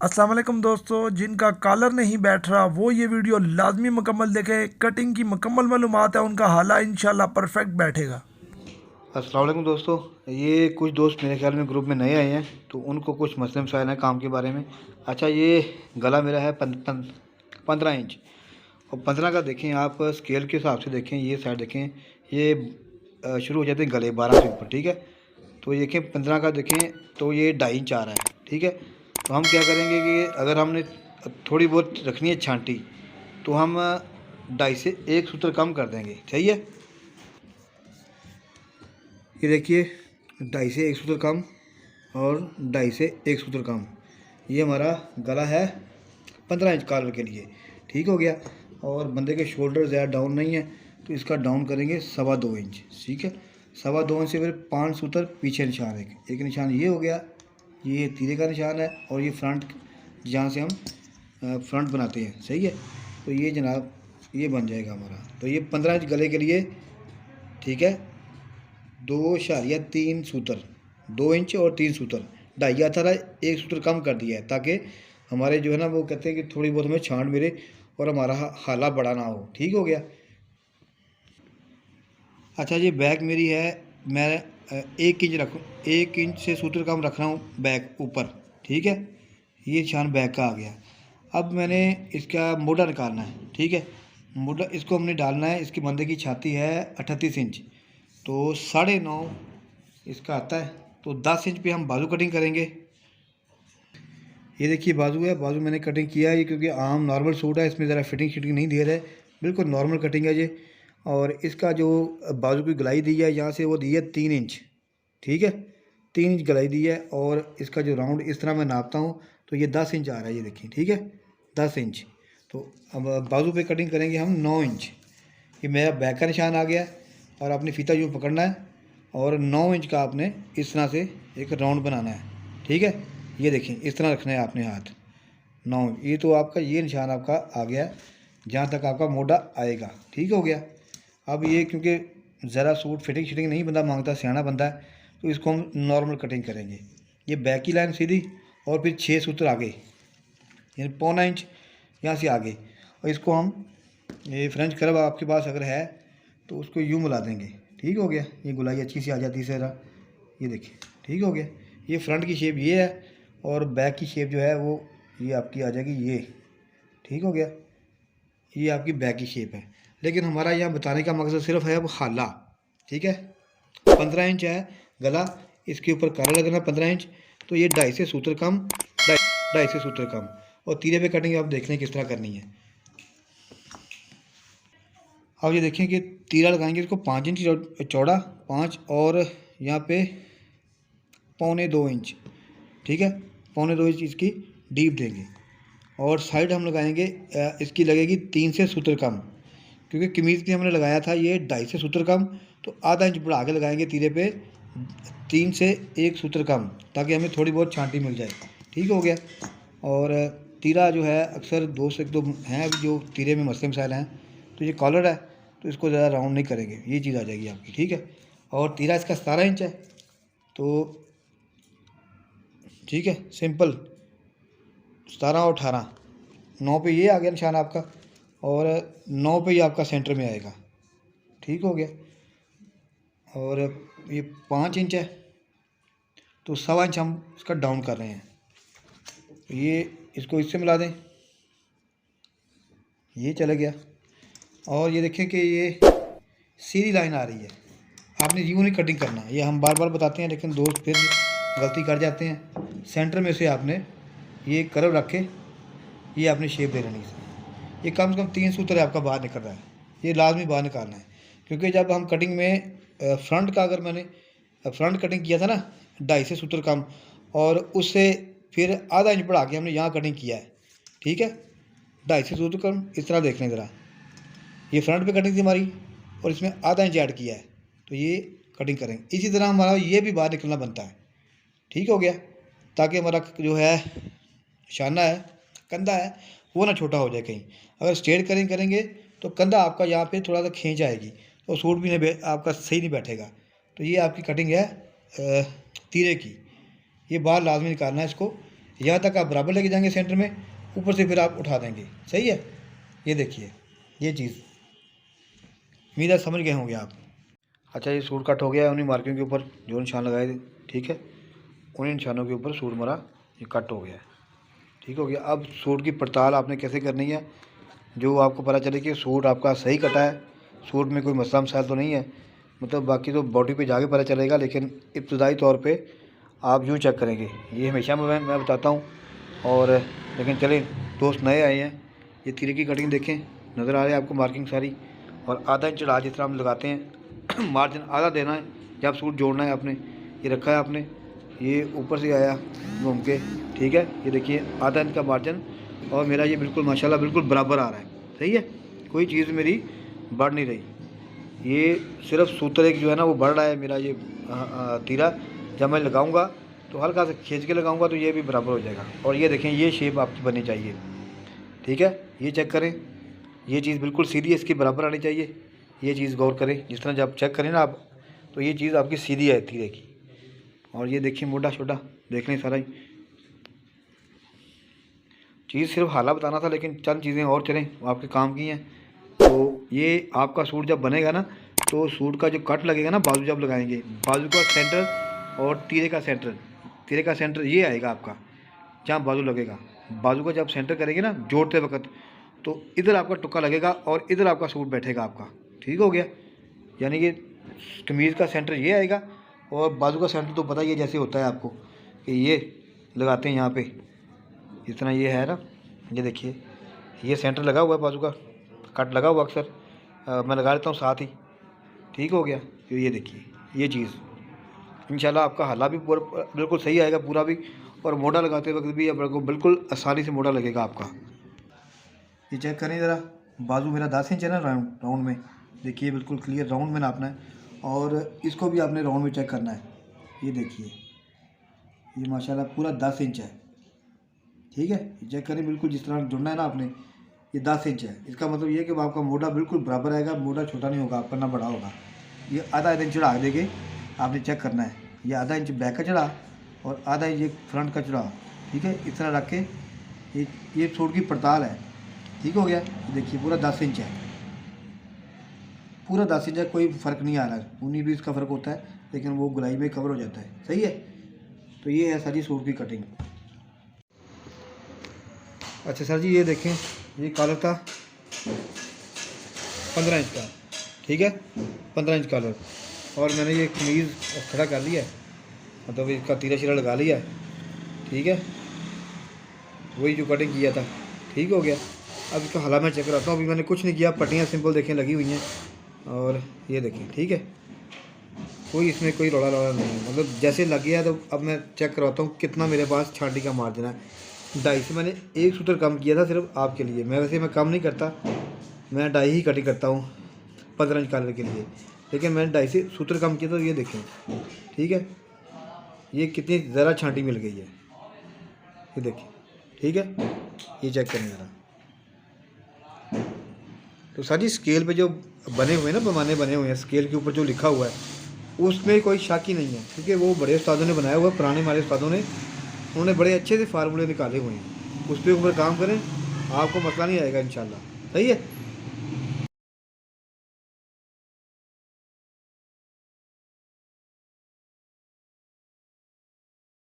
अस्सलाम वालेकुम दोस्तों, जिनका कॉलर नहीं बैठ रहा वो ये वीडियो लाजमी मुकम्मल देखें। कटिंग की मुकम्मल मालूमात है, उनका हाला इंशाल्लाह परफेक्ट बैठेगा। अस्सलाम वालेकुम दोस्तों। ये कुछ दोस्त मेरे ख्याल में ग्रुप में नए आए हैं, तो उनको कुछ मसले मसाइल हैं काम के बारे में। अच्छा, ये गला मेरा है 15 इंच, और 15 का देखें आप स्केल के हिसाब से देखें, ये साइड देखें, ये शुरू हो जाते हैं गले 12 से ऊपर, ठीक है। तो ये देखें 15 का देखें, तो ये 2.5 इंच आ रहा है, ठीक है। तो हम क्या करेंगे कि अगर हमने थोड़ी बहुत रखनी है छांटी, तो हम 2.5 से 1 सूत्र कम कर देंगे, सही है। ये देखिए, 2.5 से 1 सूत्र कम और 2.5 से 1 सूत्र कम, ये हमारा गला है 15 इंच कॉलर के लिए, ठीक हो गया। और बंदे के शोल्डर ज़्यादा डाउन नहीं है, तो इसका डाउन करेंगे 2.25 इंच, ठीक है। 2.25 इंच से फिर 5 सूत्र पीछे निशान, एक निशान ये हो गया, ये तीरे का निशान है, और ये फ्रंट जहाँ से हम फ्रंट बनाते हैं, सही है। तो ये जनाब ये बन जाएगा हमारा। तो ये 15 इंच गले के लिए, ठीक है। 2.3 सूत्र, 2 इंच और 3 सूत्र, 2.5 आता रहा, 1 सूत्र कम कर दिया है, ताकि हमारे जो है ना वो कहते हैं कि थोड़ी बहुत हमें छांट मिले और हमारा हाला बड़ा ना हो, ठीक हो गया। अच्छा, ये बैक मेरी है, मैं 1 इंच रखूँ, 1 इंच से सूत्र कम रख रहा हूँ बैक ऊपर, ठीक है। ये निशान बैक का आ गया। अब मैंने इसका मोटा निकालना है, ठीक है। मोटा इसको हमने डालना है, इसकी बंदे की छाती है 38 इंच, तो 9.5 इसका आता है। तो 10 इंच पे हम बाजू कटिंग करेंगे। ये देखिए बाजू है, बाजू मैंने कटिंग किया है, ये क्योंकि आम नॉर्मल सूट है, इसमें ज़रा फिटिंग शिटिंग नहीं दे रहा है, बिल्कुल नॉर्मल कटिंग है ये। और इसका जो बाजू की गलाई दी है यहाँ से, वो दी है 3 इंच, ठीक है। 3 इंच गलाई दी है, और इसका जो राउंड इस तरह मैं नापता हूँ, तो ये 10 इंच आ रहा है, ये देखिए, ठीक है, 10 इंच। तो अब बाजू पे कटिंग करेंगे हम 9 इंच। ये मेरा बैक का निशान आ गया है, और आपने फीता यूँ पकड़ना है, और 9 इंच का आपने इस तरह से एक राउंड बनाना है, ठीक है। ये देखें, इस तरह रखना है आपने हाथ 9। ये तो आपका ये निशान आपका आ गया है, जहाँ तक आपका मोटा आएगा, ठीक हो गया। अब ये क्योंकि ज़रा सूट फिटिंग शिटिंग नहीं बंदा मांगता, सियाना बंदा है, तो इसको हम नॉर्मल कटिंग करेंगे। ये बैक की लाइन सीधी, और फिर 6 सूत्र आगे, यानी 1.25 इंच यहाँ से आगे, और इसको हम, ये फ्रेंच कर्व आपके पास अगर है तो उसको यूँ मिला देंगे, ठीक हो गया। ये गुलाई अच्छी सी आ जाती है सारा, ये देखिए, ठीक हो गया। ये फ्रंट की शेप ये है, और बैक की शेप जो है वो ये आपकी आ जाएगी, ये ठीक हो गया। ये आपकी बैक की शेप है, लेकिन हमारा यहाँ बताने का मकसद सिर्फ है वो हाला, ठीक है। 15 इंच है गला, इसके ऊपर काला लगना 15 इंच, तो ये 2.5 से सूत्र कम, 2.5 से सूत्र कम। और तीरे पे कटिंग आप देख लें किस तरह करनी है। अब ये देखें कि तीरा लगाएंगे इसको 5 इंच चौड़ा, 5, और यहाँ पे 1.25 इंच, ठीक है, 1.25 इंच इसकी डीप देंगे। और साइड हम लगाएंगे, इसकी लगेगी 3 से सूत्र कम, क्योंकि कमीज़ की हमने लगाया था ये 2.5 से सूत्र कम, तो आधा इंच बढ़ा के लगाएंगे तीरे पे, 3 से 1 सूत्र कम, ताकि हमें थोड़ी बहुत छांटी मिल जाए, ठीक हो गया। और तीरा जो है अक्सर दो से एक दो हैं अभी जो तीरे में मसले मसाइल हैं, तो ये कॉलर है, तो इसको ज़्यादा राउंड नहीं करेंगे, ये चीज़ आ जाएगी आपकी, ठीक है। और तीरा इसका 17 इंच है, तो ठीक है, सिंपल 17 और 18, 9 पे ये आ गया निशान आपका, और 9 पे ये आपका सेंटर में आएगा, ठीक हो गया। और ये 5 इंच है, तो 1.25 इंच हम इसका डाउन कर रहे हैं। तो ये इसको इससे मिला दें, ये चला गया। और ये देखें कि ये सीधी लाइन आ रही है, आपने यूँ नहीं कटिंग करना, ये हम बार बार बताते हैं, लेकिन दोस्त फिर गलती कर जाते हैं। सेंटर में से आपने ये कर्व रख के ये आपने शेप दे लेनी है। ये कम से कम 3 सूत्र आपका बाहर निकल रहा है, ये लाजमी बाहर निकालना है, क्योंकि जब हम कटिंग में फ्रंट का, अगर मैंने फ्रंट कटिंग किया था ना 2.5 से सूत्र कम, और उससे फिर आधा इंच बढ़ा के हमने यहाँ कटिंग किया है, ठीक है, 2.5 से सूत्र कम। इस तरह देख लें ज़रा, ये फ्रंट पे कटिंग थी हमारी, और इसमें आधा इंच ऐड किया है, तो ये कटिंग करेंगे। इसी तरह हमारा ये भी बाहर निकलना बनता है, ठीक हो गया, ताकि हमारा जो है शाना है, कंधा है, वो ना छोटा हो जाए कहीं। अगर स्ट्रेट कटिंग करेंगे तो कंधा आपका यहाँ पे थोड़ा सा खींच आएगी, तो सूट भी नहीं आपका सही नहीं बैठेगा। तो ये आपकी कटिंग है तीरे की, ये बाहर लाजमी निकालना है इसको। यहाँ तक आप बराबर लेके जाएंगे सेंटर में, ऊपर से फिर आप उठा देंगे। सही है, ये देखिए ये चीज़, उम्मीद है समझ गए होंगे आप। अच्छा, ये सूट कट हो गया है उन्हीं मार्किंग के ऊपर जो निशान लगाए थे, ठीक है, उन्हीं निशानों के ऊपर सूट हमारा ये कट हो गया है, ठीक हो गया। अब सूट की पड़ताल आपने कैसे करनी है, जो आपको पता चले कि सूट आपका सही कटा है, सूट में कोई मसला मसाइल तो नहीं है, मतलब बाकी तो बॉडी पे जाके पता चलेगा, लेकिन इब्तदाई तौर पे आप यूँ चेक करेंगे। ये हमेशा मैं बताता हूँ, और लेकिन चलें दोस्त नए आए हैं, ये तीरे की कटिंग देखें, नज़र आ रही है आपको मार्किंग सारी, और आधा इंच चढ़ा जिस तरह हम लगाते हैं मार्जिन आधा देना है जब सूट जोड़ना है आपने। ये रखा है आपने, ये ऊपर से आया घूम के, ठीक है, ये देखिए आधा इंच का मार्जिन, और मेरा ये बिल्कुल माशाल्लाह बिल्कुल बराबर आ रहा है। सही है, कोई चीज़ मेरी बढ़ नहीं रही, ये सिर्फ सूत्र एक जो है ना वो बढ़ रहा है मेरा। ये तीरा जब मैं लगाऊंगा तो हल्का से खींच के लगाऊंगा तो ये भी बराबर हो जाएगा। और ये देखें ये शेप आपकी बननी चाहिए, ठीक है, ये चेक करें, ये चीज़ बिल्कुल सीधी है, इसकी बराबर आनी चाहिए। ये चीज़ गौर करें, जिस तरह जब चेक करें ना आप तो ये चीज़ आपकी सीधी है तीरे की। और ये देखिए मोटा छोटा देख लें सारा ही, चीज़ सिर्फ हाला बताना था, लेकिन चंद चीज़ें और चलें आपके काम की हैं। तो ये आपका सूट जब बनेगा ना तो सूट का जो कट लगेगा ना, बाजू जब लगाएंगे, बाजू का सेंटर और तीरे का सेंटर ये आएगा आपका जहाँ बाजू लगेगा। बाजू का जब सेंटर करेंगे ना जोड़ते वक्त, तो इधर आपका टुक्का लगेगा और इधर आपका सूट बैठेगा आपका, ठीक हो गया। यानी कि कमीज़ का सेंटर ये आएगा, और बाजू का सेंटर तो पता ही है जैसे होता है आपको कि ये लगाते हैं यहाँ पे, जिस तरह ये है ना, ये देखिए ये सेंटर लगा हुआ है, बाजू का कट लगा हुआ अक्सर मैं लगा लेता हूँ साथ ही, ठीक हो गया। फिर ये देखिए ये चीज़ इंशाल्लाह आपका हला भी पूरा बिल्कुल सही आएगा पूरा भी, और मोड़ा लगाते वक्त भी आपको बिल्कुल आसानी से मोड़ा लगेगा आपका। ये चेक करें ज़रा, बाजू मेरा 10 इंच है ना राउंड में, देखिए बिल्कुल क्लियर राउंड में नापना है, और इसको भी आपने राउंड में चेक करना है। ये देखिए ये माशाल्लाह पूरा 10 इंच है, ठीक है, ये चेक करें बिल्कुल जिस तरह जुड़ना है ना आपने, ये 10 इंच है। इसका मतलब ये है कि आपका मोटा बिल्कुल बराबर आएगा, मोटा छोटा नहीं होगा आपका, ना बड़ा होगा। ये आधा इंच चढ़ा देंगे, आपने चेक करना है, ये आधा इंच बैक का चढ़ा और आधा इंच ये फ्रंट का चढ़ा, ठीक है, इस तरह रख के ये सूट की पड़ताल है, ठीक हो गया। देखिए पूरा 10 इंच है, पूरा 10 इंच है, कोई फ़र्क नहीं आ रहा है, 19-20 का फ़र्क होता है, लेकिन वो गुलाई में कवर हो जाता है। सही है, तो ये है सारी सूट की कटिंग। अच्छा सर जी, ये देखें ये कॉलर था 15 इंच का, ठीक है, 15 इंच कॉलर, और मैंने ये कमीज़ खड़ा कर लिया है, मतलब इसका तीरा शीरा लगा लिया है, ठीक है, वही जो कटिंग किया था, ठीक हो गया। अब इसका हला मैं चेक कराता हूँ, अभी मैंने कुछ नहीं किया, पट्टियाँ सिंपल देखें लगी हुई हैं, और ये देखें, ठीक है, कोई इसमें कोई रोड़ा नहीं है, मतलब जैसे लग गया। तो अब मैं चेक करवाता हूँ कितना मेरे पास छांटी का मार्जिन है। 2.5 से मैंने 1 सूत्र कम किया था सिर्फ आपके लिए, मैं वैसे मैं कम नहीं करता, मैं 2.5 ही कटिंग करता हूँ 15 इंच कॉलर के लिए, लेकिन मैंने 2.5 से सूत्र कम किया। तो ये देखें, ठीक है, ये कितनी ज़रा छांटी मिल गई है, ये देखिए, ठीक है, ये चेक करें ज़रा। तो सारी स्केल पे जो बने हुए हैं ना, पैमाने बने हुए हैं, स्केल के ऊपर जो लिखा हुआ है उसमें कोई शक ही नहीं है, क्योंकि वो बड़े उस्तादों ने बनाया हुआ है, पुराने हमारे उस्तादों ने, उन्होंने बड़े अच्छे से फार्मूले निकाले हुए हैं। उस पर ऊपर काम करें, आपको मसला नहीं आएगा इंशाल्लाह। सही है।